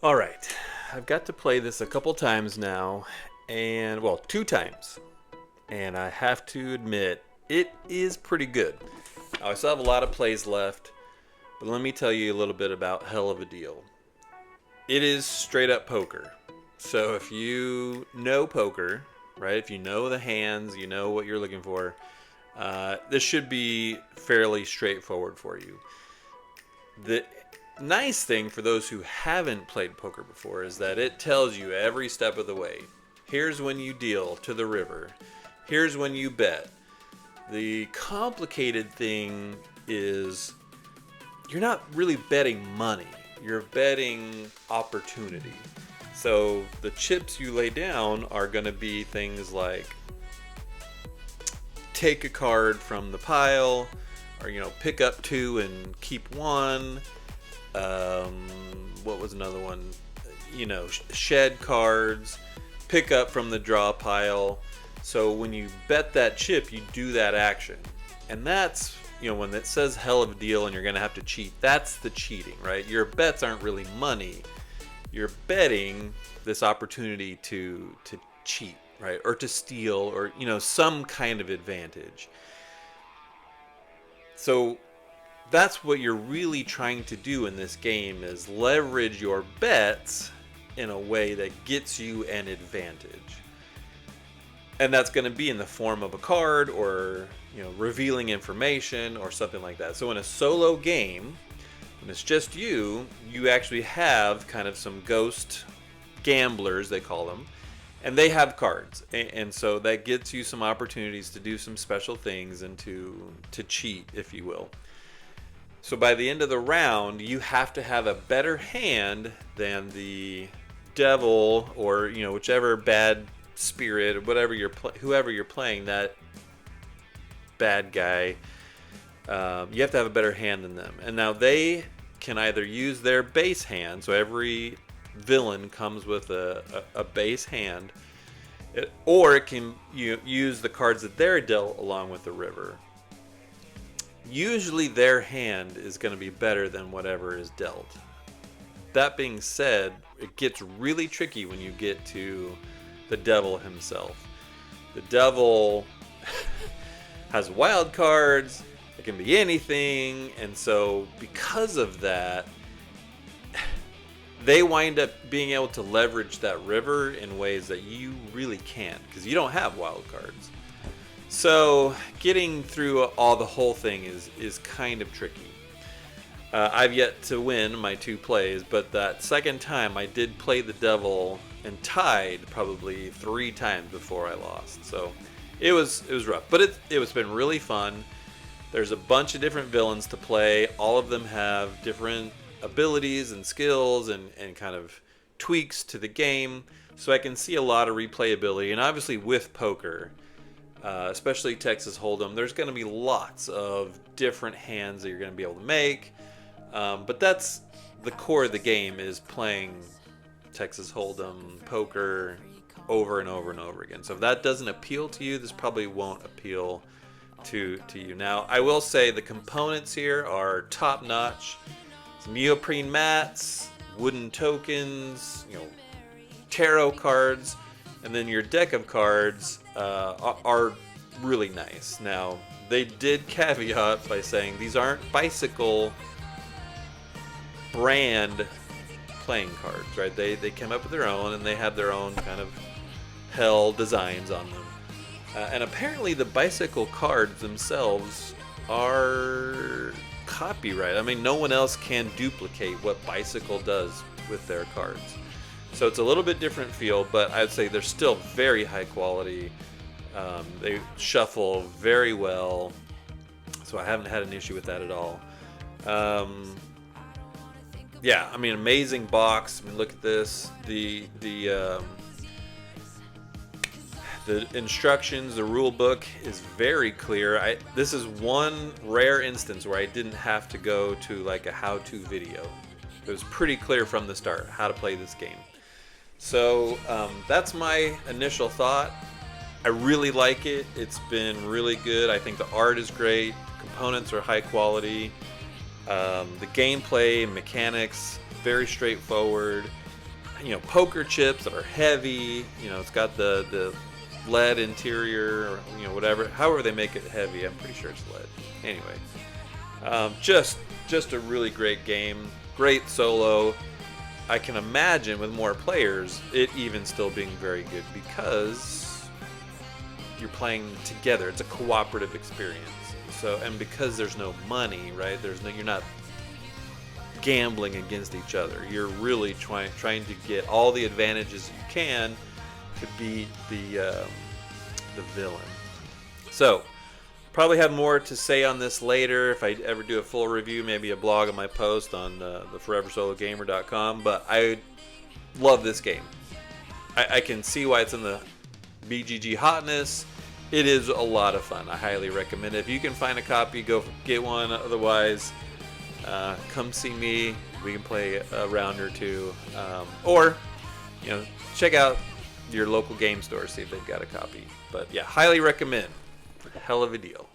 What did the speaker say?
All right, I've got to play this a couple times now, and well, two times, and I have to admit it is pretty good. I still have a lot of plays left, but let me tell you a little bit about Hell of a Deal. It is straight up poker. So if you know poker, right? If you know the hands, you know what you're looking for. This should be fairly straightforward for you. The nice thing for those who haven't played poker before is that it tells you every step of the way. Here's when you deal to the river. Here's when you bet. The complicated thing is you're not really betting money. You're betting opportunity. So the chips you lay down are going to be things like take a card from the pile, or pick up two and keep one. What was another one? Shed cards, pick up from the draw pile. So when you bet that chip, you do that action, and that's when it says hell of a deal and you're gonna have to cheat. That's the cheating, right? Your bets aren't really money. You're betting this opportunity to cheat, right, or to steal, or some kind of advantage. So that's what you're really trying to do in this game, is leverage your bets in a way that gets you an advantage. And that's going to be in the form of a card, or revealing information or something like that. So in a solo game, when it's just you actually have kind of some ghost gamblers, they call them, and they have cards, and so that gets you some opportunities to do some special things and to cheat, if you will. So by the end of the round, you have to have a better hand than the devil, or whichever bad spirit, or whatever whoever you're playing, that bad guy. You have to have a better hand than them, and now they can either use their base hand. So every villain comes with a base hand, or it can use the cards that they're dealt along with the river. Usually their hand is going to be better than whatever is dealt. That being said, it gets really tricky when you get to the devil himself. The devil has wild cards. It can be anything, and so because of that, they wind up being able to leverage that river in ways that you really can't, because you don't have wild cards. So getting through the whole thing is kind of tricky. I've yet to win my two plays, but that second time I did play the devil and tied probably 3 times before I lost. So it was rough, but it's been really fun. There's a bunch of different villains to play. All of them have different abilities and skills and kind of tweaks to the game. So I can see a lot of replayability. And obviously with poker, especially Texas Hold'em, there's going to be lots of different hands that you're going to be able to make. But that's the core of the game, is playing Texas Hold'em, poker, over and over and over again. So if that doesn't appeal to you, this probably won't appeal to you. Now, I will say the components here are top notch. Some neoprene mats, wooden tokens, tarot cards, and then your deck of cards are really nice. Now, they did caveat by saying these aren't Bicycle brand playing cards, right? They came up with their own, and they have their own kind of hell designs on them. And apparently the Bicycle cards themselves are copyright. I mean, no one else can duplicate what Bicycle does with their cards. So it's a little bit different feel, but I'd say they're still very high quality. They shuffle very well, so I haven't had an issue with that at all. Yeah, I mean, amazing box. I mean, look at this. The instructions, the rule book is very clear. This is one rare instance where I didn't have to go to like a how-to video. It was pretty clear from the start how to play this game. So that's my initial thought. I really like it. It's been really good. I think the art is great. Components are high quality. The gameplay, mechanics, very straightforward. poker chips that are heavy. It's got the lead interior, or, whatever. However they make it heavy, I'm pretty sure it's lead. Anyway, just a really great game. Great solo. I can imagine with more players, it even still being very good because you're playing together. It's a cooperative experience. So, and because there's no money, right? You're not gambling against each other. You're really trying to get all the advantages you can to beat the villain. So, probably have more to say on this later. If I ever do a full review, maybe a blog on my post on the foreversologamer.com. But I love this game. I can see why it's in the BGG hotness. It is a lot of fun. I highly recommend it. If you can find a copy, go get one. Otherwise, come see me. We can play a round or two. Or, check out your local game store, see if they've got a copy. But yeah, highly recommend. Hell of a deal.